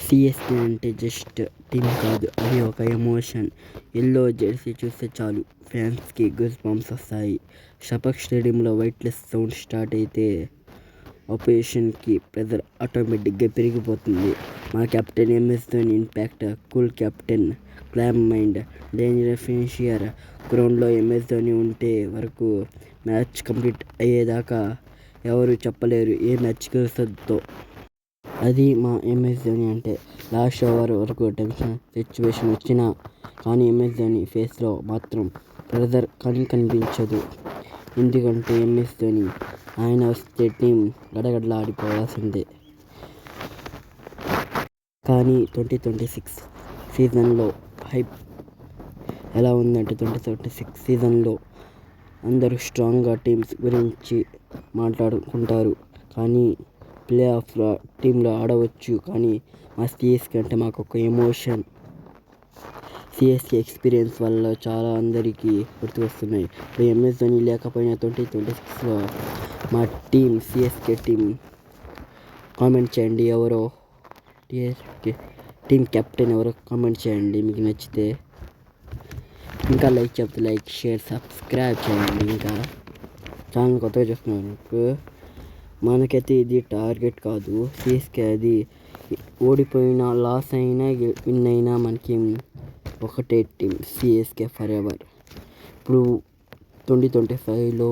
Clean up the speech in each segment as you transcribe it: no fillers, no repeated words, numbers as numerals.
CSK అంటే just team కాదు, అది ఒక ఎమోషన్. ఎల్లో జెర్సీ చూస్తే చాలు ఫ్యాన్స్కి గూస్ బంప్స్ వస్తాయి. షపక్ స్టేడియంలో వైట్లెస్ సౌండ్ స్టార్ట్ అయితే ఆపోజిషన్కి ప్రెజర్ ఆటోమేటిక్గా పెరిగిపోతుంది. మా captain MS Dhoni impact, cool captain, calm mind, dangerous finisher. గ్రౌండ్లో ఎంఎస్ ధోని ఉంటే వరకు మ్యాచ్ కంప్లీట్ అయ్యేదాకా ఎవరు చెప్పలేరు ఏ మ్యాచ్ గెలుస్తుందో. అది మా ఎంఎస్ ధోని అంటే. లాస్ట్ ఓవర్ వరకు టెన్షన్ సిచ్యువేషన్ వచ్చినా కానీ ఎంఎస్ ధోని ఫేస్లో మాత్రం ప్రెజర్ కనిపించదు. ఎందుకంటే ఎంఎస్ ధోని ఆయన వస్తే టీం గడగడలాడిపోవాల్సిందే. కానీ 2026 సీజన్లో హైప్ ఎలా ఉందంటే 2026 సీజన్లో అందరూ స్ట్రాంగ్గా టీమ్స్ గురించి మాట్లాడుకుంటారు. కానీ ప్లే ఆఫ్ టీంలో ఆడవచ్చు. కానీ మా సిఎస్కే అంటే మాకు ఒక ఎమోషన్. సిఎస్కే ఎక్స్పీరియన్స్ వల్ల చాలా అందరికీ గుర్తుకొస్తున్నాయి. ఇప్పుడు ఎంఎస్ ధోని లేకపోయినా 2026లో మా టీం సిఎస్కే టీం కామెంట్ చేయండి. ఎవరో టీం కెప్టెన్ ఎవరో కామెంట్ చేయండి మీకు నచ్చితే. ఇంకా లైక్ చెప్తే లైక్, షేర్, సబ్స్క్రైబ్ చేయండి. ఇంకా ఛానల్ కొత్తగా చూస్తున్నారు. మనకైతే ఇది టార్గెట్ కాదు. సిఎస్కే అది ఓడిపోయినా లాస్ అయినా విన్ అయినా మనకి ఒకటే టీం సిఎస్కే ఫర్ ఎవర్. ఇప్పుడు 2025లో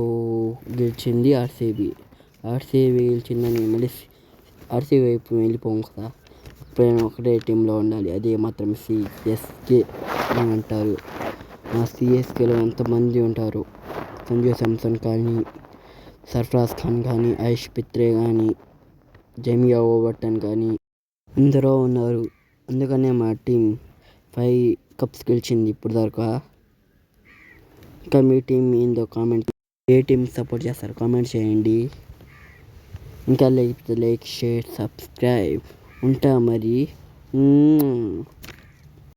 గెలిచింది ఆర్సీబీ గెలిచిందని మళ్ళీ ఆర్సీబీ వైపు వెళ్ళిపోం కదా. ఎప్పుడైనా ఒకటే టీంలో ఉండాలి. అదే మాత్రం సిఎస్కే అని అంటారు. మా సిఎస్కేలో ఎంతమంది ఉంటారు. సంజు శాంసన్ కానీ, సర్ఫరాజ్ ఖాన్ కానీ, ఆయుష్ పిత్రే కానీ, జమియా ఓవర్టన్ కానీ ఎందరో ఉన్నారు. అందుకనే మా టీం 5 కప్స్ గెలిచింది ఇప్పుడు దాకా. ఇంకా మీ టీం ఏందో కామెంట్, ఏ టీం సపోర్ట్ చేస్తారు కామెంట్ చేయండి. ఇంకా లైక్, షేర్, సబ్స్క్రైబ్. ఉంటా మరి.